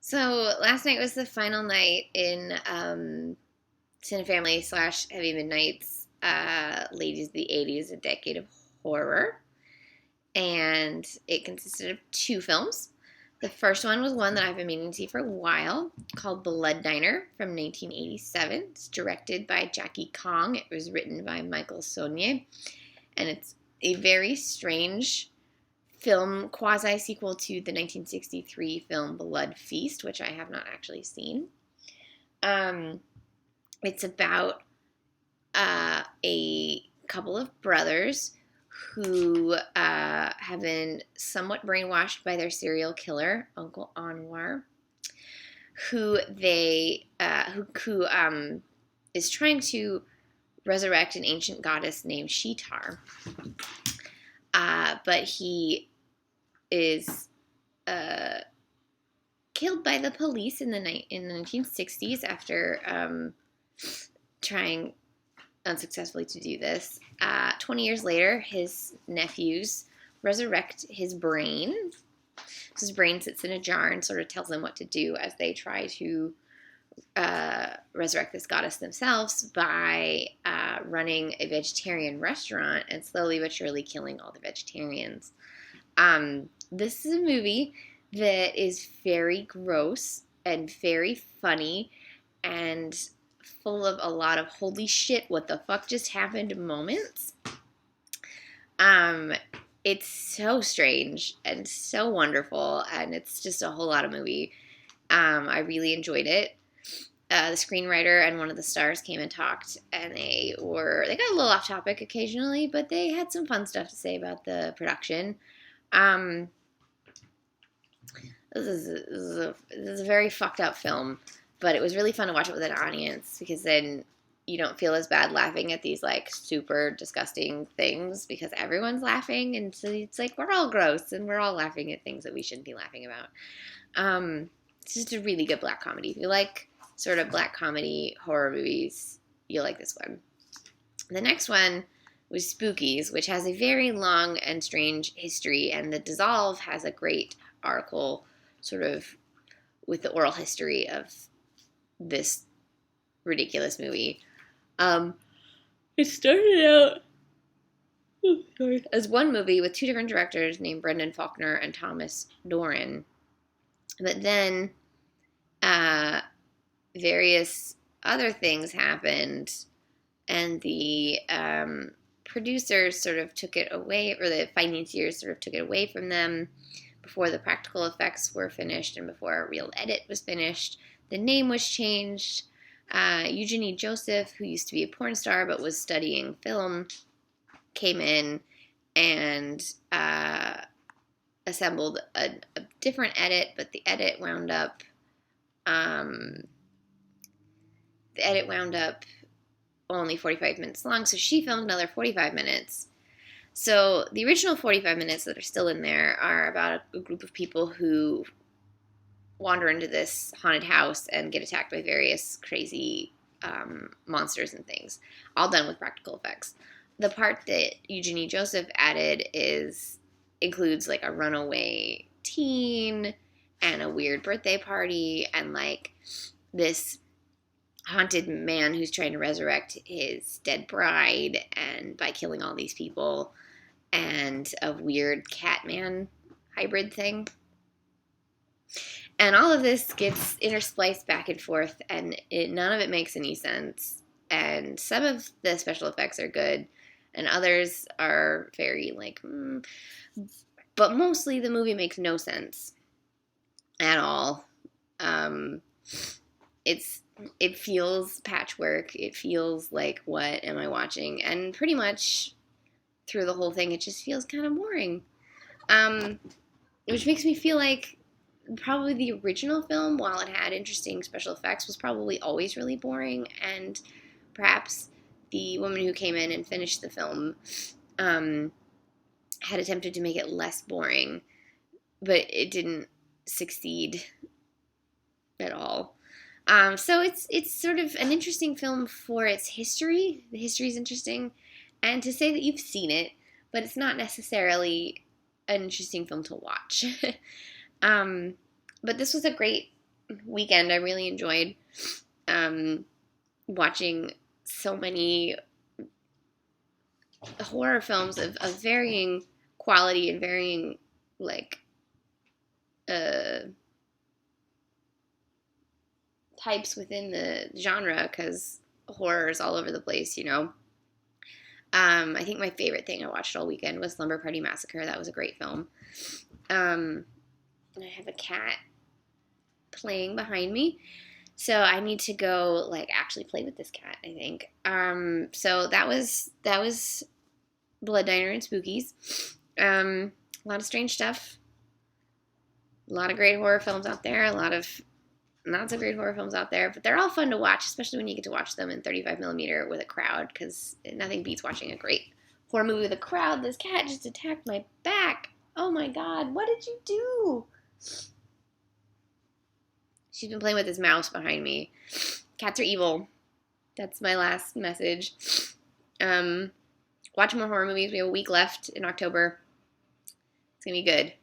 So last night was the final night in Cinefamily / Heavy Midnight's Ladies of the 80s, a decade of horror. And it consisted of two films. The first one was one that I've been meaning to see for a while, called Blood Diner from 1987. It's directed by Jackie Kong. It was written by Michael Saunier. And it's a very strange film quasi-sequel to the 1963 film Blood Feast, which I have not actually seen. It's about a couple of brothers who have been somewhat brainwashed by their serial killer, Uncle Anwar, who is trying to resurrect an ancient goddess named Sheetar. But he is killed by the police in the 1960s after trying unsuccessfully to do this. 20 years later, his nephews resurrect his brain. His brain sits in a jar and sort of tells them what to do as they try to resurrect this goddess themselves by running a vegetarian restaurant and slowly but surely killing all the vegetarians. This is a movie that is very gross and very funny and full of a lot of holy shit, what the fuck just happened moments. It's so strange and so wonderful, and it's just a whole lot of movie. I really enjoyed it. The screenwriter and one of the stars came and talked, and they got a little off topic occasionally, but they had some fun stuff to say about the production. This is a very fucked up film, but it was really fun to watch it with an audience because then you don't feel as bad laughing at these like super disgusting things because everyone's laughing, and so it's like we're all gross and we're all laughing at things that we shouldn't be laughing about. It's just a really good black comedy. If you like sort of black comedy horror movies, you'll like this one. The next one was Spookies, which has a very long and strange history, and The Dissolve has a great article sort of with the oral history of this ridiculous movie. It started out as one movie with two different directors named Brendan Faulkner and Thomas Doran. But then various other things happened, and the producers sort of took it away, or the financiers sort of took it away from them before the practical effects were finished and before a real edit was finished. The name was changed. Eugenie Joseph, who used to be a porn star but was studying film, came in and assembled a different edit, but the edit wound up only 45 minutes long, so she filmed another 45 minutes. So the original 45 minutes that are still in there are about a group of people who wander into this haunted house and get attacked by various crazy monsters and things, all done with practical effects. The part that Eugenie Joseph added includes like a runaway teen and a weird birthday party and like this haunted man who's trying to resurrect his dead bride and by killing all these people, and a weird Catman hybrid thing. And all of this gets interspliced back and forth, and none of it makes any sense. And some of the special effects are good, and others are very like, but mostly the movie makes no sense at all. It feels patchwork. It feels like, what am I watching? And pretty much through the whole thing, it just feels kind of boring. Which makes me feel like probably the original film, while it had interesting special effects, was probably always really boring. And perhaps the woman who came in and finished the film had attempted to make it less boring, but it didn't succeed at all. So it's sort of an interesting film for its history. The history is interesting. And to say that you've seen it, but it's not necessarily an interesting film to watch. But this was a great weekend. I really enjoyed watching so many horror films of varying quality and varying, like, types within the genre, because horror is all over the place, you know. I think my favorite thing I watched all weekend was Slumber Party Massacre. That was a great film. And I have a cat playing behind me, so I need to go, like, actually play with this cat, I think. So that was Blood Diner and Spookies. A lot of strange stuff. A lot of great horror films out there. A lot of not so great horror films out there, but they're all fun to watch, especially when you get to watch them in 35 millimeter with a crowd, because nothing beats watching a great horror movie with a crowd. This cat just attacked my back. Oh my god, what did you do? She's been playing with this mouse behind me. Cats are evil. That's my last message. Watch more horror movies. We have a week left in October. It's gonna be good.